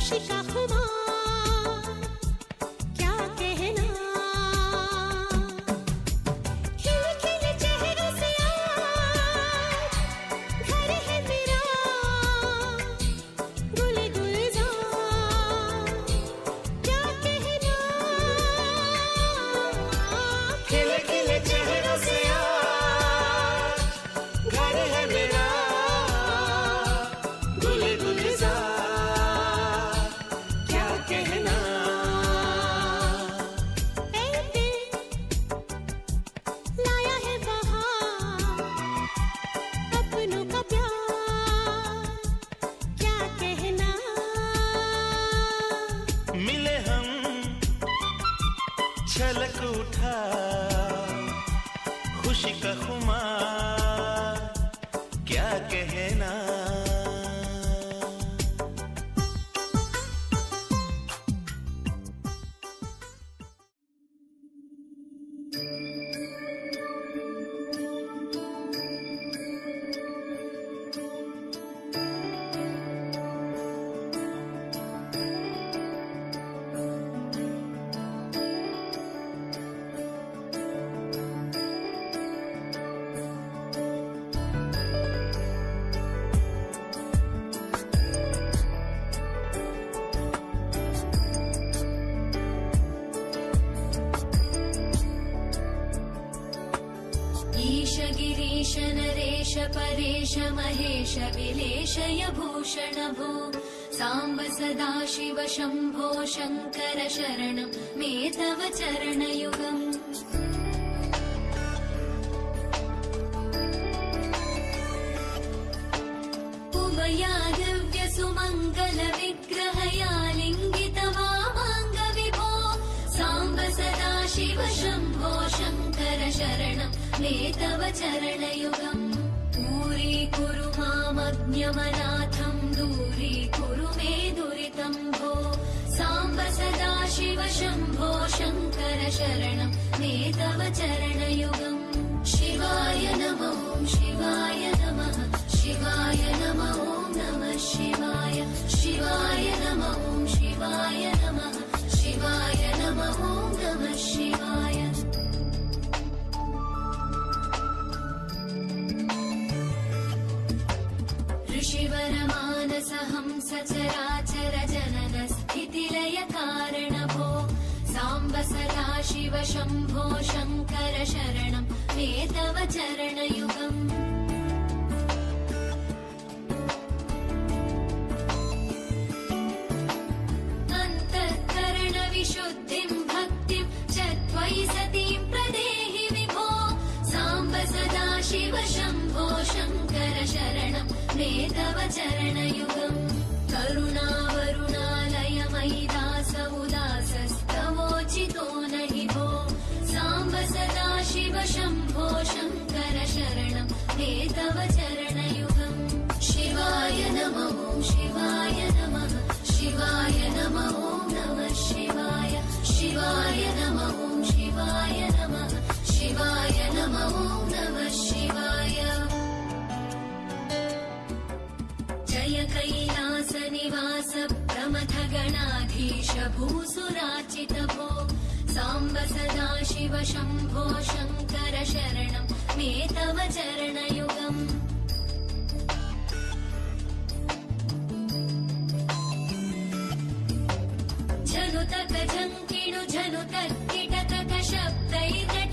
खुशी का खुमार क्या कहना। खिल खिल चेहरों से आज घर है मेरा गुल गुलजार क्या कहना। खिल खिल चेहरों से आज घर है मेरा गुल गुलजार क्या कहना। ऐ दिल लाया है बहार अपनों का प्यार क्या कहना। मिले हम छलक उठा खुशी का खुमार क्या कहना। ईश गिरीश नरेश परेश महेश विलेशय भूषण भो साम्ब सदाशिव शम्भो शङ्कर शरणं मे तव चरणयुगम्। उमया दिव्य सुमङ्गल विग्रहया लिङ्गित वामाङ्ग विभो साम्ब सदाशिव शम्भो शङ्कर शरणं मे तव चरणयुगम्। दूरीकुरु मामज्ञमनाथं दूरीकुरु मे दुरितं भो साम्ब सदाशिव शम्भो शङ्कर शरणं मे तव चरणयुगम्। शिवाय नमः शिवाय नमः शिवाय नमः नमः शिवाय शिवाय नमः शिवाय नमः शिवाय नमः नमः शिवाय। ऋषिवरमानसहंस चराचर जनन स्थितिलय कारण भो साम्ब सदाशिव शम्भो शङ्कर शरणं मे तव चरणयुगम्। अन्तःकरण विशुद्धिं भक्तिं च त्वयि सतीं प्रदेहि विभो साम्ब सदाशिव शम्भो शङ्कर शरणं मे तव चरणयुगम्। करुणावरुणालय मयि दास उदासस्तवोचितो नहि भो साम्ब सदाशिव शम्भो शङ्कर शरणं मे तव चरणयुगम्। शिवाय नमः शिवाय नमः शिवाय नमः नमः शिवाय शिवाय नमः शिवाय नमः शिवाय नमः नमः शिवाय। जय कैलास निवास प्रमथ गणाधीश भूसुरार्चित भो साम्ब सदाशिव शम्भो शङ्कर शरणं मे तव चरणयुगम्। झनुतक झङ्किणु झनुतक्किटकक शब्दैर्नट